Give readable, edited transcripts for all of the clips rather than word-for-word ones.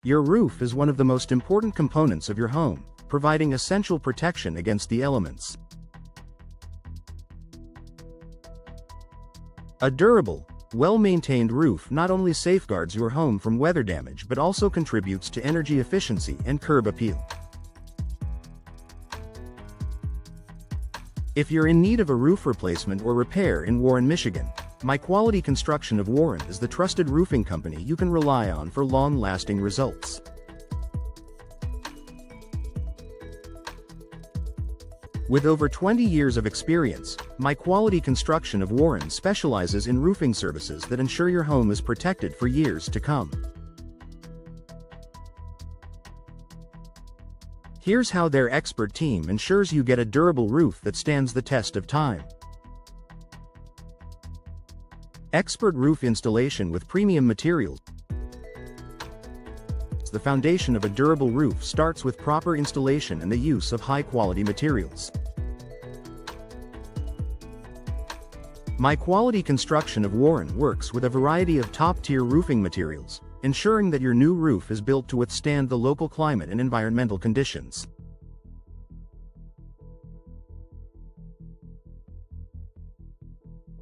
Your roof is one of the most important components of your home, providing essential protection against the elements. A durable, well-maintained roof not only safeguards your home from weather damage but also contributes to energy efficiency and curb appeal. If you're in need of a roof replacement or repair in Warren, Michigan, My Quality Construction of Warren is the trusted roofing company you can rely on for long-lasting results. With over 20 years of experience, My Quality Construction of Warren specializes in roofing services that ensure your home is protected for years to come. Here's how their expert team ensures you get a durable roof that stands the test of time. Expert roof installation with premium materials. The foundation of a durable roof starts with proper installation and the use of high-quality materials. My Quality Construction of Warren works with a variety of top-tier roofing materials, ensuring that your new roof is built to withstand the local climate and environmental conditions.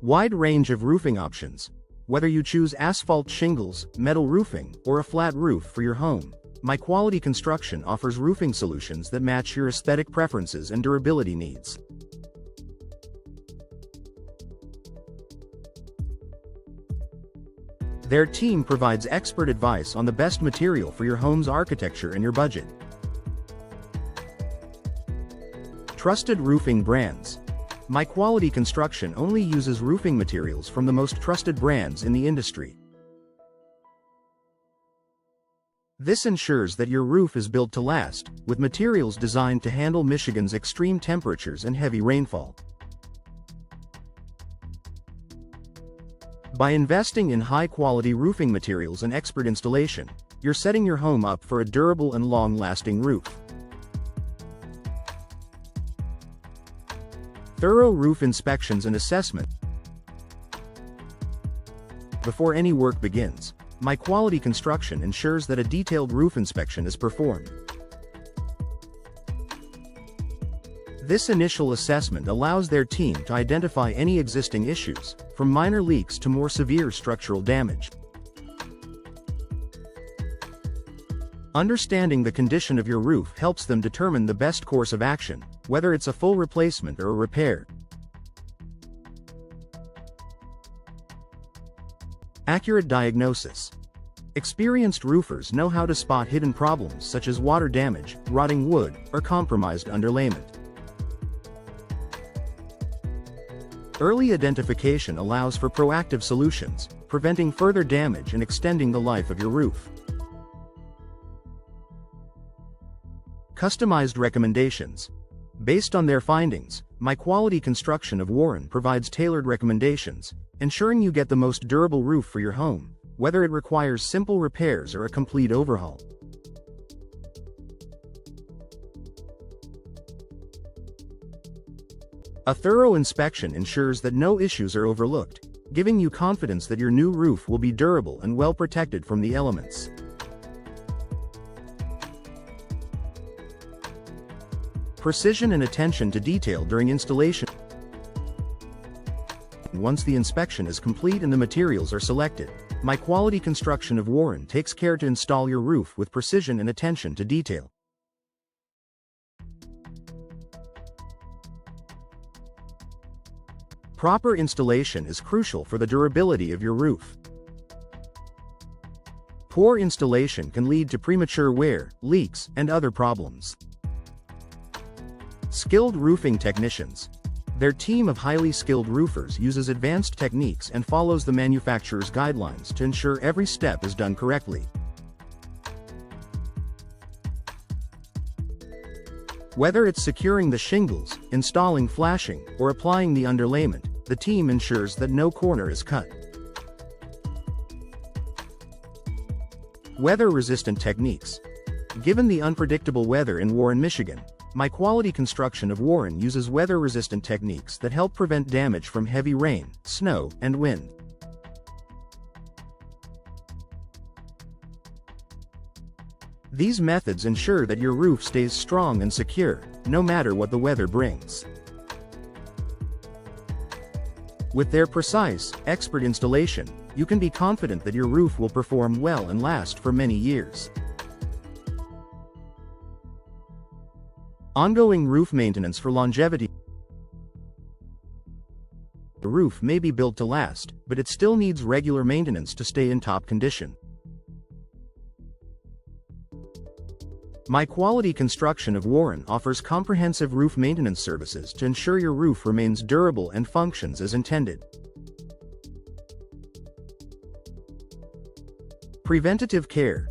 Wide range of roofing options. Whether you choose asphalt shingles, metal roofing, or a flat roof for your home, My Quality Construction offers roofing solutions that match your aesthetic preferences and durability needs. Their team provides expert advice on the best material for your home's architecture and your budget. Trusted roofing brands. My Quality Construction only uses roofing materials from the most trusted brands in the industry. This ensures that your roof is built to last, with materials designed to handle Michigan's extreme temperatures and heavy rainfall. By investing in high-quality roofing materials and expert installation, you're setting your home up for a durable and long-lasting roof. Thorough roof inspections and assessment. Before any work begins, My Quality Construction ensures that a detailed roof inspection is performed. This initial assessment allows their team to identify any existing issues, from minor leaks to more severe structural damage. Understanding the condition of your roof helps them determine the best course of action, whether it's a full replacement or a repair. Accurate diagnosis. Experienced roofers know how to spot hidden problems such as water damage, rotting wood, or compromised underlayment. Early identification allows for proactive solutions, preventing further damage and extending the life of your roof. Customized recommendations. Based on their findings, My Quality Construction of Warren provides tailored recommendations, ensuring you get the most durable roof for your home, whether it requires simple repairs or a complete overhaul. A thorough inspection ensures that no issues are overlooked, giving you confidence that your new roof will be durable and well protected from the elements. Precision and attention to detail during installation. Once the inspection is complete and the materials are selected, My Quality Construction of Warren takes care to install your roof with precision and attention to detail. Proper installation is crucial for the durability of your roof. Poor installation can lead to premature wear, leaks, and other problems. Skilled roofing technicians. Their team of highly skilled roofers uses advanced techniques and follows the manufacturer's guidelines to ensure every step is done correctly. Whether it's securing the shingles, installing flashing, or applying the underlayment, the team ensures that no corner is cut. Weather-resistant techniques. Given the unpredictable weather in Warren, Michigan, My Quality Construction of Warren uses weather-resistant techniques that help prevent damage from heavy rain, snow, and wind. These methods ensure that your roof stays strong and secure, no matter what the weather brings. With their precise, expert installation, you can be confident that your roof will perform well and last for many years. Ongoing roof maintenance for longevity. The roof may be built to last, but it still needs regular maintenance to stay in top condition. My Quality Construction of Warren offers comprehensive roof maintenance services to ensure your roof remains durable and functions as intended. Preventative care.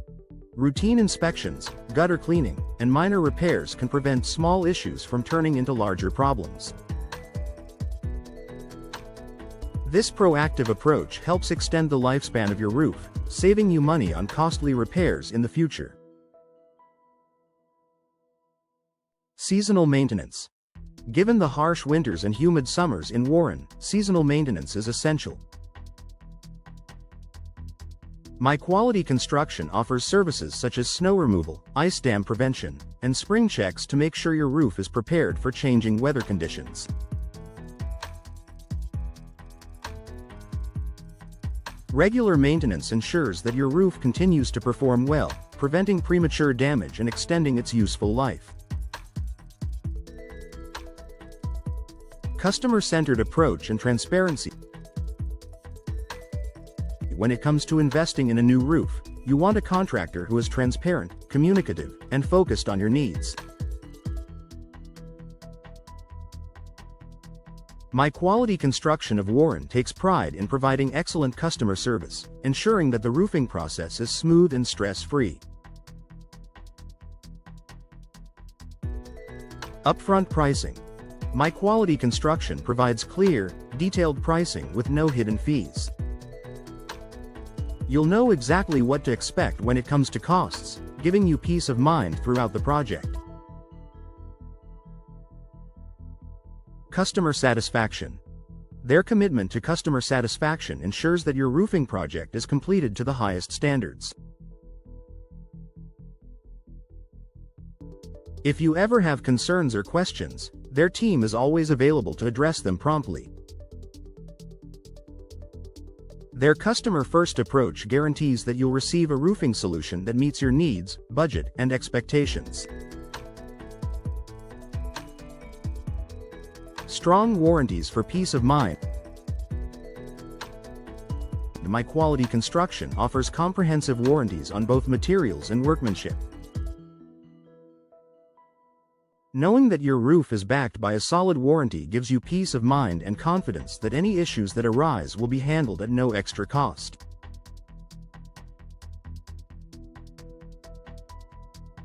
Routine inspections, gutter cleaning, and minor repairs can prevent small issues from turning into larger problems. This proactive approach helps extend the lifespan of your roof, saving you money on costly repairs in the future. Seasonal maintenance. Given the harsh winters and humid summers in Warren, seasonal maintenance is essential. My Quality Construction offers services such as snow removal, ice dam prevention, and spring checks to make sure your roof is prepared for changing weather conditions. Regular maintenance ensures that your roof continues to perform well, preventing premature damage and extending its useful life. Customer-centered approach and transparency. When it comes to investing in a new roof, you want a contractor who is transparent, communicative, and focused on your needs. My Quality Construction of Warren takes pride in providing excellent customer service, ensuring that the roofing process is smooth and stress-free. Upfront pricing. My Quality Construction provides clear, detailed pricing with no hidden fees. You'll know exactly what to expect when it comes to costs, giving you peace of mind throughout the project. Customer satisfaction. Their commitment to customer satisfaction ensures that your roofing project is completed to the highest standards. If you ever have concerns or questions, their team is always available to address them promptly. Their customer-first approach guarantees that you'll receive a roofing solution that meets your needs, budget, and expectations. Strong warranties for peace of mind. My Quality Construction offers comprehensive warranties on both materials and workmanship. Knowing that your roof is backed by a solid warranty gives you peace of mind and confidence that any issues that arise will be handled at no extra cost.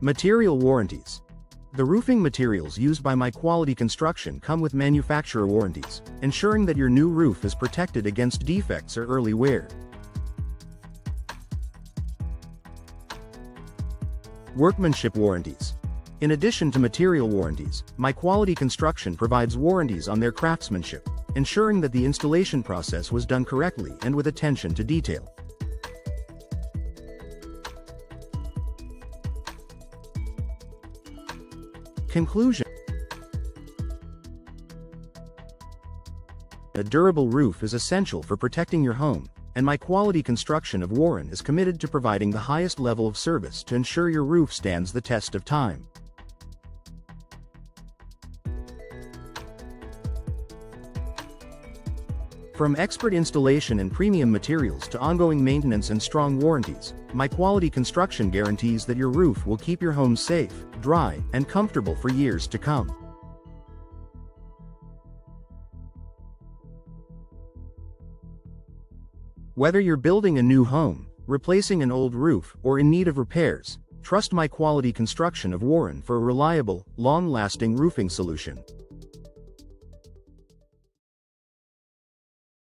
Material warranties. The roofing materials used by My Quality Construction come with manufacturer warranties, ensuring that your new roof is protected against defects or early wear. Workmanship warranties. In addition to material warranties, My Quality Construction provides warranties on their craftsmanship, ensuring that the installation process was done correctly and with attention to detail. Conclusion. A durable roof is essential for protecting your home, and My Quality Construction of Warren is committed to providing the highest level of service to ensure your roof stands the test of time. From expert installation and premium materials to ongoing maintenance and strong warranties, My Quality Construction guarantees that your roof will keep your home safe, dry, and comfortable for years to come. Whether you're building a new home, replacing an old roof, or in need of repairs, trust My Quality Construction of Warren for a reliable, long-lasting roofing solution.